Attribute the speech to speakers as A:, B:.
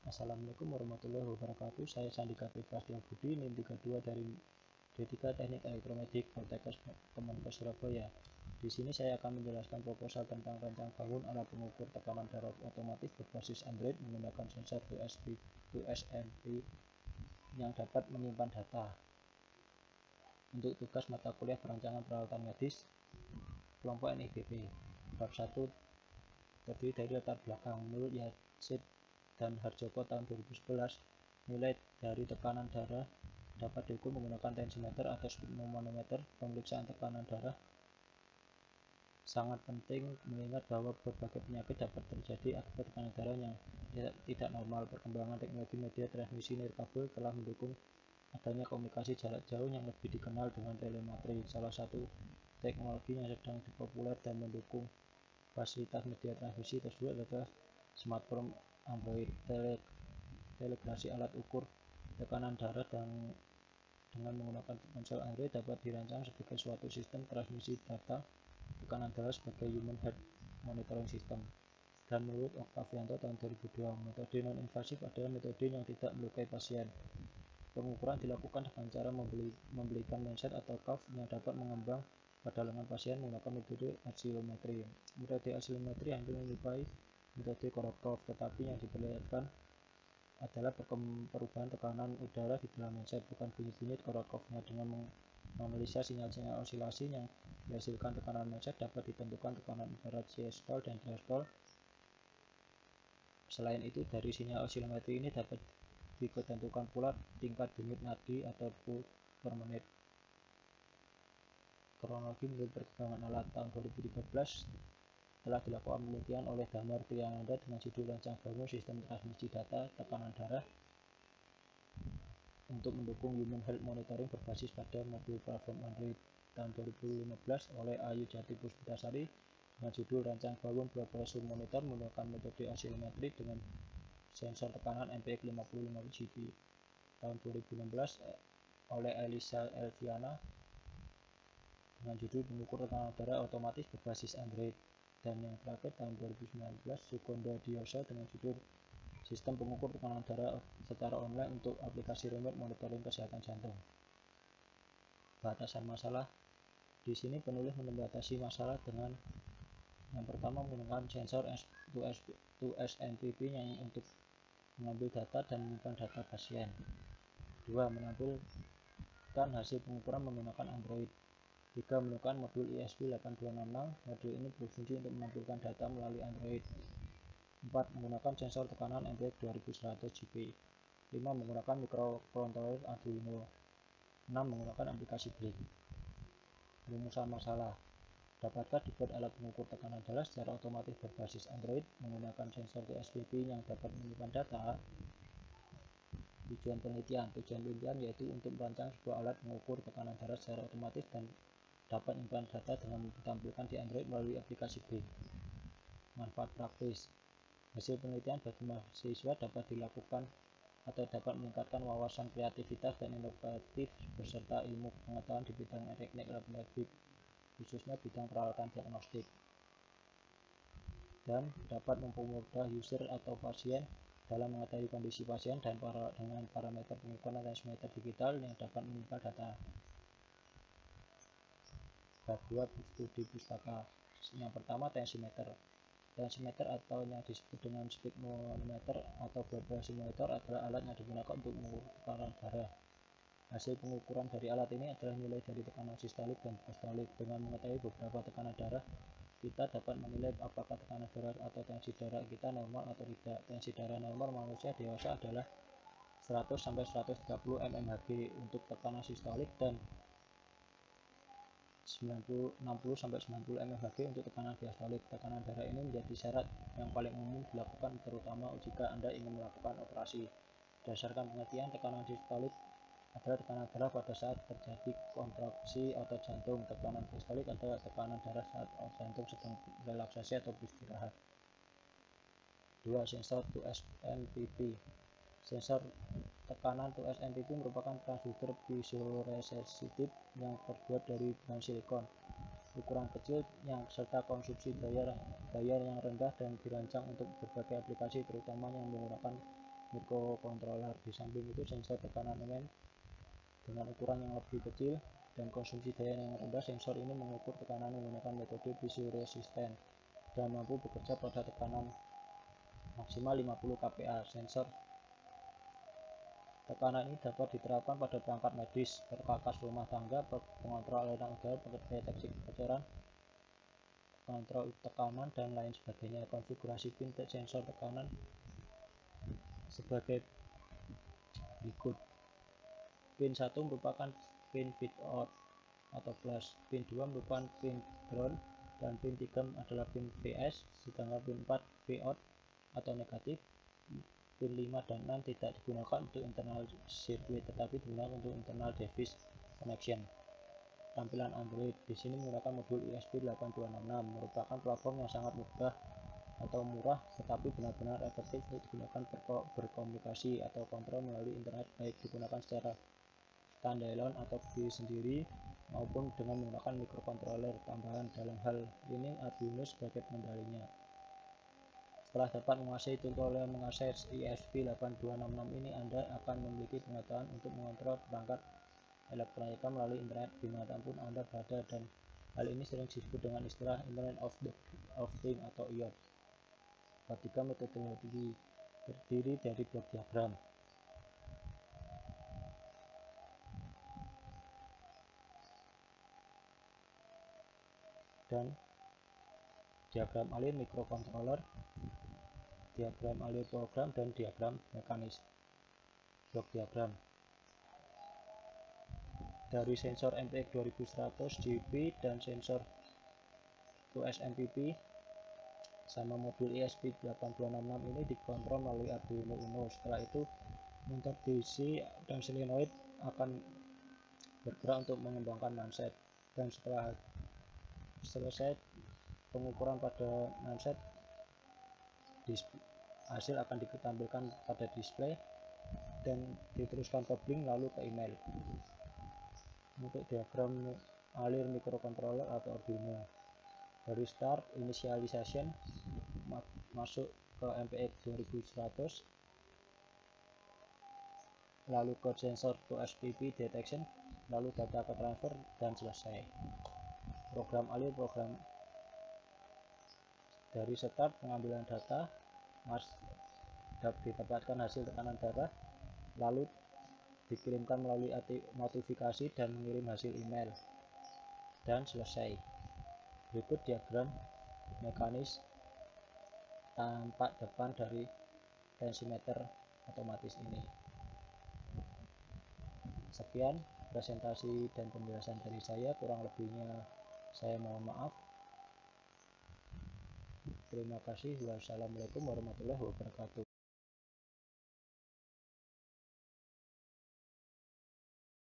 A: Assalamualaikum warahmatullahi wabarakatuh. Saya Sandika Privastia Budi, NIM 32 dari D3 Teknik Elektromedik Poltekkes Kemenkes Surabaya. Di sini saya akan menjelaskan proposal tentang rancang bangun alat pengukur tekanan darah otomatis berbasis Android menggunakan sensor 2SMP yang dapat menyimpan data. Untuk tugas mata kuliah perancangan peralatan medis kelompok NIBP bab 1 terdiri dari latar belakang. Menurut Yasid dan Harjoko tahun 2011, nilai dari tekanan darah dapat diukur menggunakan tensimeter atau sphygmomanometer. Pemeriksaan tekanan darah sangat penting mengingat bahwa berbagai penyakit dapat terjadi akibat tekanan darah yang tidak normal. Perkembangan teknologi media transmisi nirkabel telah mendukung adanya komunikasi jarak jauh yang lebih dikenal dengan telemetri. Salah satu teknologi yang sedang dipopuler dan mendukung fasilitas media transmisi tersebut adalah smartphone Android. Integrasi alat ukur tekanan darah dengan menggunakan ponsel Android dapat dirancang sebagai suatu sistem transmisi data tekanan darah sebagai human heart monitoring system. Dan menurut Octavianto tahun 2002, metode non-invasif adalah metode yang tidak melukai pasien. Pengukuran dilakukan dengan cara membelikan lensa atau cuff yang dapat mengembang pada lengan pasien menggunakan metode oscillometry. Metode oscillometry hampir menyerupai metode Korotov, tetapi yang diperlihatkan adalah perubahan tekanan udara di dalam lensa, bukan bunyi-bunyi Korotkovnya. Dengan menganalisa sinyal-sinyal osilasi yang dihasilkan tekanan lensa, dapat ditentukan tekanan udara diastole dan diastole. Selain itu, dari sinyal oscillometry ini dapat ditentukan pula tingkat denyut nadi atau pulse per menit. Kronologi menurut perkembangan alat tahun 2013 telah dilakukan penelitian oleh Damar Triananda dengan judul Rancang Bangun Sistem Transmisi Data Tekanan Darah untuk mendukung Human Health Monitoring berbasis pada mobil platform Android tahun 2015 oleh Ayu Jati Puspitasari dengan judul Rancang Bangun Blood Pressure Monitor menggunakan metode oscillometry dengan sensor tekanan MPX 55 GB tahun 2016 oleh Elisa Elviana dengan judul Pengukur Tekanan Darah Otomatis Berbasis Android. Dan yang terakhir tahun 2019 Sukondo Dioso dengan judul Sistem Pengukur Tekanan Darah secara online untuk aplikasi remote monitoring kesehatan jantung. Batasan masalah. Di sini penulis membatasi masalah dengan yang pertama menggunakan sensor 2SNPP yang untuk mengambil data dan menyimpan data pasien. 2. Menampilkan hasil pengukuran menggunakan Android. 3. Menggunakan modul ESP8266. Modul ini berfungsi untuk menampilkan data melalui Android. 4. Menggunakan sensor tekanan MPX 2100 GB. 5. Menggunakan microcontroller Arduino. 6. Menggunakan aplikasi Blink. Rumusan masalah. Dapatkah dibuat alat pengukur tekanan darah secara otomatis berbasis Android menggunakan sensor TSPP yang dapat menyimpan data? Tujuan penelitian yaitu untuk merancang sebuah alat pengukur tekanan darah secara otomatis dan dapat menyimpan data dengan ditampilkan di Android melalui aplikasi Blink. Manfaat praktis. Hasil penelitian bagi mahasiswa dapat dilakukan atau dapat meningkatkan wawasan kreativitas dan inovatif beserta ilmu pengetahuan di bidang teknik elektronik, khususnya bidang peralatan diagnostik, dan dapat mempermudah user atau pasien dalam mengetahui kondisi pasien dan dengan parameter pengukuran tensimeter digital yang dapat menyimpan data. Bab 2 studi pustaka. Yang pertama tensimeter. Tensimeter atau yang disebut dengan sphygmomanometer atau blood pressure monitor adalah alat yang digunakan untuk mengukur tekanan darah. Hasil pengukuran dari alat ini adalah nilai dari tekanan sistolik dan diastolik. Dengan mengetahui beberapa tekanan darah, kita dapat menilai apakah tekanan darah atau tensi darah kita normal atau tidak. Tensi darah normal manusia dewasa adalah 100-130 mmHg untuk tekanan sistolik dan 60-90 mmHg untuk tekanan diastolik. Tekanan darah ini menjadi syarat yang paling umum dilakukan terutama jika Anda ingin melakukan operasi. Berdasarkan pengertian, tekanan sistolik adalah tekanan darah pada saat terjadi kontraksi otot jantung. Tekanan diastolik adalah tekanan darah saat jantung sedang relaksasi atau beristirahat. 2. Sensor 2SNPP. Sensor tekanan 2SNPP merupakan transducer piezoresistif yang terbuat dari bahan silikon ukuran kecil yang serta konsumsi daya yang rendah dan dirancang untuk berbagai aplikasi terutama yang menggunakan microcontroller. Di samping itu sensor tekanan elemen dengan ukuran yang lebih kecil dan konsumsi daya yang rendah. Sensor ini mengukur tekanan menggunakan metode piezoresisten dan mampu bekerja pada tekanan maksimal 50 kPa. Sensor tekanan ini dapat diterapkan pada perangkat medis, perkakas rumah tangga, pengontrol aliran udara, deteksi kebocoran, kontrol tekanan, dan lain sebagainya. Konfigurasi pin sensor tekanan sebagai berikut. Pin 1 merupakan pin feed out atau flash, pin 2 merupakan pin ground, dan pin 3 adalah pin VS, sedangkan pin 4 Vout atau negatif. Pin 5 dan 6 tidak digunakan untuk internal circuit tetapi digunakan untuk internal device connection. Tampilan Android di sini menggunakan modul ESP8266, merupakan platform yang sangat mudah atau murah tetapi benar-benar efektif untuk digunakan berkomunikasi atau kontrol melalui internet, baik digunakan secara standalone atau berdiri sendiri maupun dengan menggunakan microcontroller tambahan. Dalam hal ini Arduino sebagai pengendalinya. Setelah dapat menguasai tutorial mengakses ESP8266 ini, Anda akan memiliki pengetahuan untuk mengontrol perangkat elektronika melalui internet dimanapun Anda berada, dan hal ini sering disebut dengan istilah Internet of Things atau IoT. Ketiga, metodologi terdiri dari blok diagram dan diagram alir microcontroller, diagram alir program, dan diagram mekanis. Blok diagram dari sensor MPX 2100 GB dan sensor 2S MPP sama modul ESP8266 ini dikontrol melalui Arduino Uno. Setelah itu motor DC dan solenoid akan bergerak untuk mengembangkan manset, dan setelah selesai pengukuran pada manset, hasil akan ditampilkan pada display dan diteruskan ke blink lalu ke email. Untuk diagram alir microcontroller atau Arduino, dari start initialization masuk ke MPX 2100, lalu ke sensor 2SPP detection, lalu data ke transfer, dan selesai. Program alir program dari start pengambilan data, didapatkan hasil tekanan darah, lalu dikirimkan melalui notifikasi dan mengirim hasil email, dan selesai. Berikut diagram mekanis tampak depan dari tensimeter otomatis ini. Sekian presentasi dan penjelasan dari saya, kurang lebihnya saya mohon maaf. Terima kasih. Wassalamualaikum warahmatullahi wabarakatuh.